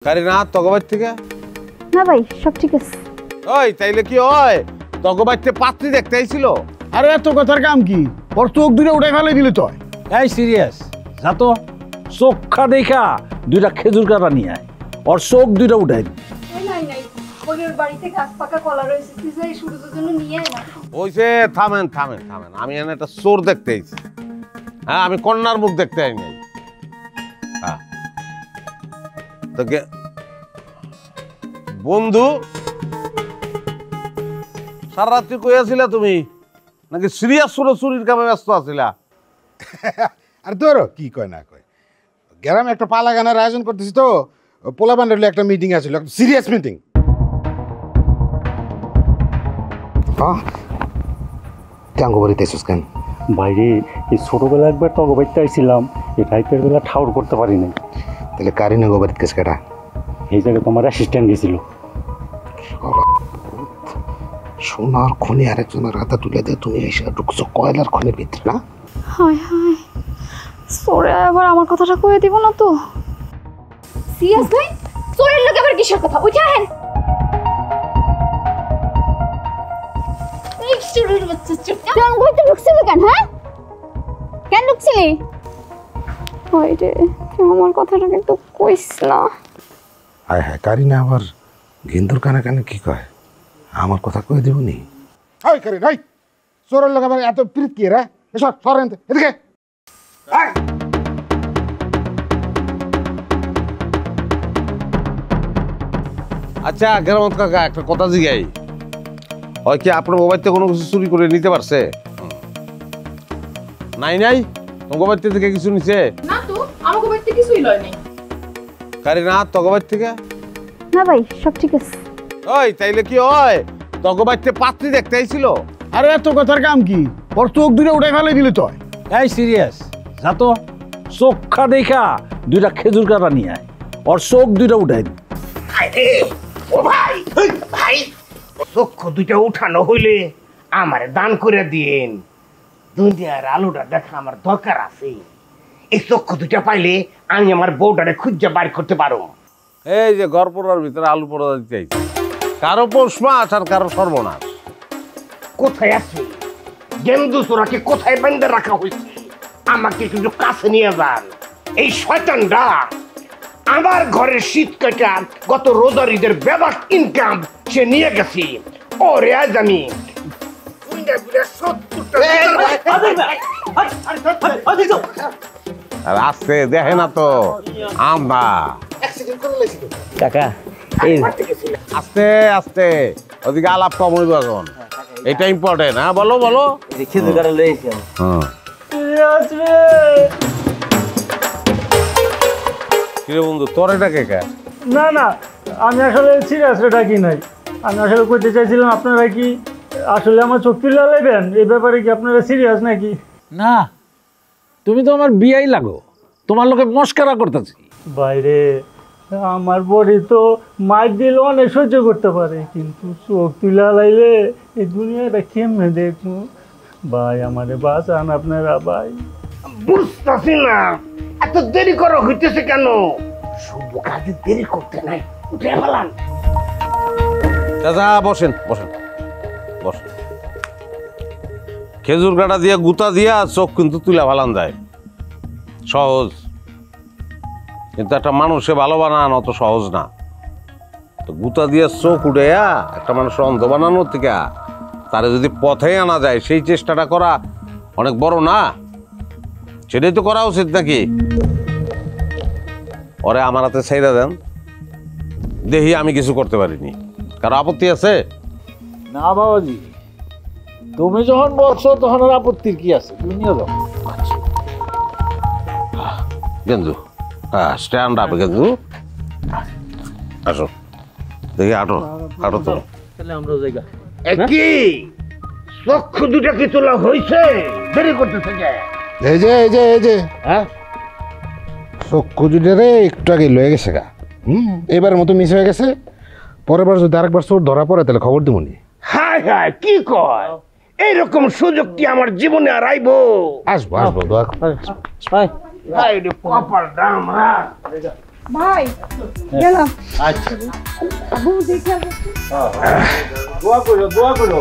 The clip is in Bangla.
কারিনা তগবাই থেকে না ভাই সব ঠিক আছে। ওই তাইলে কি হয় তগবাইতে পাত্রী দেখতে আইছিল? আরে এত কথার কাম কি? ওর চোখ দুটো উঠে ফেলে দিলে তো। এই সিরিয়াস যা তো চোখা দেখা দুইটা খেজুর কাটা নিয়ে আয়, ওর চোখ দুইটা উঠাই দি। ওর বাড়িতে গাছ পাকা কলা রয়েছে, তুই যাই সূর্যের জন্য নিয়ে আয় না। ওইসে থামেন থামেন থামেন, আমি এখানে একটা চোর দেখতে আইছি। হ্যাঁ, আমি কন্যার মুখ দেখতে আই নাই। হ্যাঁ তো বন্ধু সারা রাত্রি কই আছিলা তুমি? নাকি সিরিয়াস চুরির কামে ব্যস্ত আছিলা? আর তোর কি কয় না কয়, গ্রামে একটা পালা গানের আয়োজন করতেছি তো, পোলা বান্ডারলে একটা মিটিং আছিল, একটা সিরিয়াস মিটিং। টাঙ্গবাড়িতে এসেছিস কেন? বাইরে এই ছোটবেলা একবার টগবাইতে আইছিলাম, এই টাইপের বেলা ঠাউর করতে পারি নাই। তাহলে কারিনা গোবারিত কেস কাটা এই জায়গায় তোমার অ্যাসিস্ট্যান্ট গেছিল। সোনার খনি আরেকজনের হাতে তুলে দিয়ে তুমি এসে ঢুকছো কয়লার খনির ভিতরে না? হায় হায়, সোরে আবার আমার কথাটা কয়ে দিব না তো? সিরিয়াস ভাই, সোরের লোক আবার কিসের কথা? উঠে আহেন। টাঙ্গুইতে ঢুকছিলি কেন? হ্যাঁ কেন ঢুকছিলি? হয় রে, আমার কথাটা কিন্তু কইস না। হায় হায়, কারিনা আবার গেন্দুর কানে কানে কি কয়? আমার কথা কয়ে দিব নি? হাই কারিনা, হাই চোরের লোক আবার এত প্রীত কি রে? এসব সরেন এদিকে। আচ্ছা গ্রামত কাকা, একটা কথা জিগাই, হয় কি আপনার মোবাইল থেকে কোনো কিছু চুরি করে নিতে পারছে? নাই নাই, মোবাইল থেকে কিছু নিছে না তো, আমার মোবাইল থেকে কিছুই লয় নাই। কারিনা তগবাই থেকে? না ভাই সব ঠিক আছে। ওই তাইলে কি হয় তগবাইতে পাত্রী দেখতে আইছিল? আরে এত কথার কাম কি? ওর চোখ দুটো উঠে ফেলে দিলে তো। এই সিরিয়াস যা তো চোখা দেখা দুইটা খেজুর কাটা নিয়ে আয়, ওর চোখ দুইটা উঠাই দি। ও ভাই ভাই, চক্ষু দুইটা উঠানো হইলে আমারে দান করে দিন। দুনিয়ার আলোটা দেখা আমার দরকার আছে। এই চক্ষু দুইটা পাইলে আমি আমার বউটারে খুঁজে বাইর করতে পারো। এই যে ঘর পোড়ার ভিতরে আলু পোড়া দিতে আইছে, কারো পৌষ মাস আর কারো সর্বনাশ। কোথায় আছে গেন্দু চোরাকে? কোথায় বেঁধে রাখা হয়েছে? আমাকে একটু কাছে নিয়ে যান। এই শয়তানটা আমার ঘরের শীত কাটা গত রোজার ঈদের বেবাক ইনকাম সে নিয়ে গেছে। ওরে আজ আমি আর আসছে দেখে না তো আমরা কাকা আস্তে আস্তে ওদিকে আলাপ কম হইব এখন, এটা ইম্পর্টেন্ট। হ্যাঁ বলো বলো। খেজুর কাটা লইছি। হ্যাঁ কিরে বন্ধু, তোর এটা কে কে? না না, আমি আসলে সিরিয়াস ডাকি নাই। আমি আসলে কইতে চাইছিলাম আপনারা কি আসলে আমার চোখ তুলে লাইবেন? এই ব্যাপারে কি আপনারা সিরিয়াস নাকি? না, তুমি তো আমার বিয়াই লাগো, তোমার লোকে মস্কারা করতেছি। বাইরে আমার বডি তো মাইক দিলে অনেক সহ্য করতে পারে, কিন্তু চোখ তুলে লাইলে এই দুনিয়াটা কেমনে দেখবো? ভাই আমারে বাঁচান আপনারা ভাই। বুঝতেছি না এত দেরি করো হইতেছে কেন? শুভ কাজে দেরি করতে নাই, উঠে ফেলান। চাচা বসেন বসেন বসেন। খেজুর কাটা দিয়া গুতা দিয়া চোখ কিন্তু তুলা ফালান যায়, সহজ। কিন্তু একটা মানুষে ভালো বানানো অত সহজ না। তো গুতা দিয়ে চোখ উঠেয়া একটা মানুষের অন্ধ বানানোর থেকে তারে যদি পথে আনা যায়, সেই চেষ্টাটা করা অনেক বড় না? সেটাই তো করা উচিত নাকি? ওরে আমার হাতে ছাইড়া দেন, দেখি আমি কিছু করতে পারিনি। কারো আপত্তি আছে? না বাবাজি, তুমি যখন বলছো তখন আর আপত্তির কি আছে, তুমি নিয়ে যাও। গেন্দু হ্যাঁ, স্ট্যান্ড আপ গেন্দু, আসো দেখি, আটো আটো তো। তাহলে আমরা জায়গা কি চক্ষু দুটা কি তোলা হয়েছে? দেরি করতেছে কে? এই যে এই যে এই যে হ্যাঁ, চক্ষু দুটো রে একটু আগে লয়ে গেছে গা। এবারের মতো মিস হয়ে গেছে। পরের বার যদি আরেকবার চোর ধরা পড়ে তাহলে খবর দিব নি। হায় হায়, কি কয়? এইরকম সুযোগ কি আমার জীবনে আর আইবো? আসবো আসবো, দোয়া কর। কপাল দাম। ভাই গেলাম আচ্ছা বউ দেখে দোয়া করো